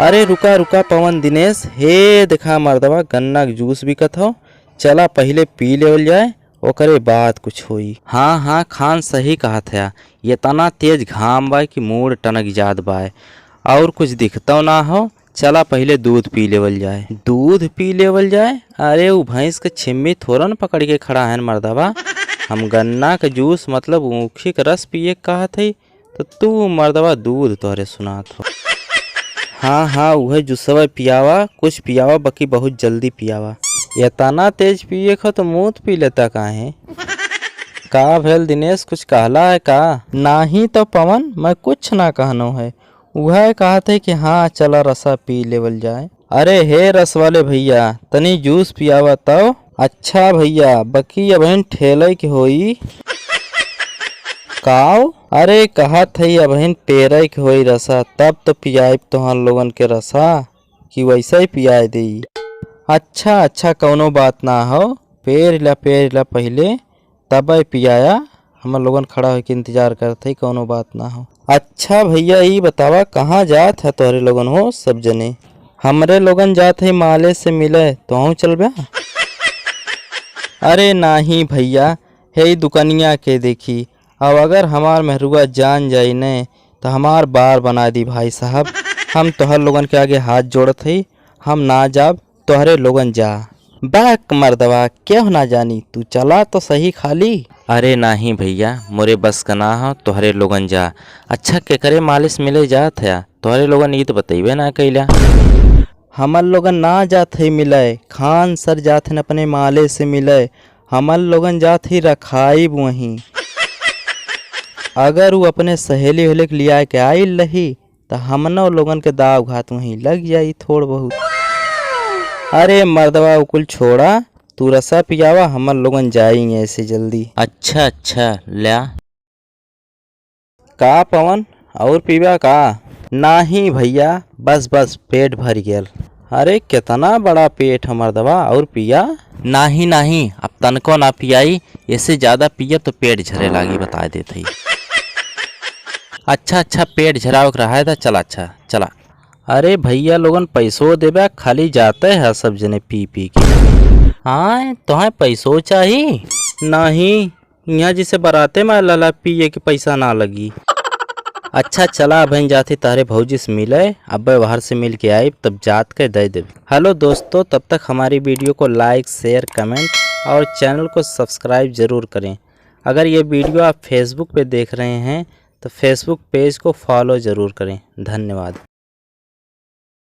अरे रुका रुका पवन दिनेश, हे देखा मर्दवा गन्ना के जूस बिकत हो, चला पहले पी लेवल जाए ओकरे बाद कुछ होई। हाँ हाँ खान सही कहा था, ये तना तेज घाम बाय कि मूड टनक जात बाय और कुछ दिखता ना हो। चला पहले दूध पी लेवल जाए। दूध पी लेवल जाए? अरे वो भैंस के छिम्मी थोड़ा न पकड़ के खड़ा है मर्दवा। हम गन्ना का जूस मतलब ऊखी का रस पिए कहा थे, तो तू मर्दवा दूध तोहरे सुनात हो। हाँ हाँ वह जूसवा पियावा, कुछ पियावा बाकी बहुत जल्दी पियावा। ये तना तेज पिए खो तो मुँह पी लेता काहे? का भेल दिनेश, कुछ कहला है का? नाही तो पवन मैं कुछ ना कहनो है, वह कहा थे कि हाँ चला रसा पी लेवल जाए। अरे हे रस वाले भैया तनी जूस पियावा तो। अच्छा भैया बकी अब ठेले के होई काव? अरे कहा थई अबहिन पेरे के होई रसा, तब तो पियाई तुहार लोगन के रसा कि वैसा ही पियाई दी। अच्छा अच्छा कौनो बात ना हो, पेर ला पहले तब पियाया। हम लोगन खड़ा होकर इंतजार करते, कौनो बात ना हो। अच्छा भैया ये बतावा कहाँ जात है तोहरे लोगन हो सब जने? हमरे लोगन जात है माले से मिले, तो चल बा? अरे नाही भैया, हे दुकनिया के देखी, अब अगर हमार महरुआ जान जाई ने तो हमार बार बना दी भाई साहब। हम तोहर लोगन के आगे हाथ जोड़त हई, हम ना जाब तोहरे लोगन जा। बैक मर्दवा क्यों ना जानी, तू चला तो सही खाली। अरे नहीं भैया मोरे बस का ना हो, तोहरे लोगन जा। अच्छा के करे मालिश मिले जात है, तोहरे लोगन ये तो बतइबे ना कैला। हमर लोगन ना जात है मिले, खान सर जात है अपने माले से मिले। हमर लोगन जात ही रखाई वहीं। अगर वो अपने सहेली होले के लिया के आइल रही तो हमनो लोगन के दाव घात वहीं लग जाई थोड़ बहुत। अरे मर्दवा उकुल छोड़ा, तू रसा पियावा, हमर लोगन जाएंगे ऐसे जल्दी। अच्छा अच्छा ल्या। का पवन और पीवा का? नाही भैया बस बस पेट भर गेल। अरे कितना बड़ा पेट है मर्दवा, और पिया? नाही नाही अब तनको ना पियाई, इससे ज्यादा पिया तो पेट झरे लागी बता देते ही। अच्छा अच्छा पेट झराव रहा है था, चला अच्छा चला। अरे भैया लोगन पैसों देबा खाली जाते हैं सब जने पी पी के। हाँ तुम्हें पैसों चाहिए? नहीं यहाँ जिसे बराते में लला पिए के पैसा ना लगी। अच्छा चला बहन जाती तारे भौजी से मिले, अब बाहर से मिल के आई तब जात के दे दे। हेलो दोस्तों, तब तक हमारी वीडियो को लाइक शेयर कमेंट और चैनल को सब्सक्राइब ज़रूर करें। अगर ये वीडियो आप फेसबुक पे देख रहे हैं तो फेसबुक पेज को फॉलो ज़रूर करें। धन्यवाद।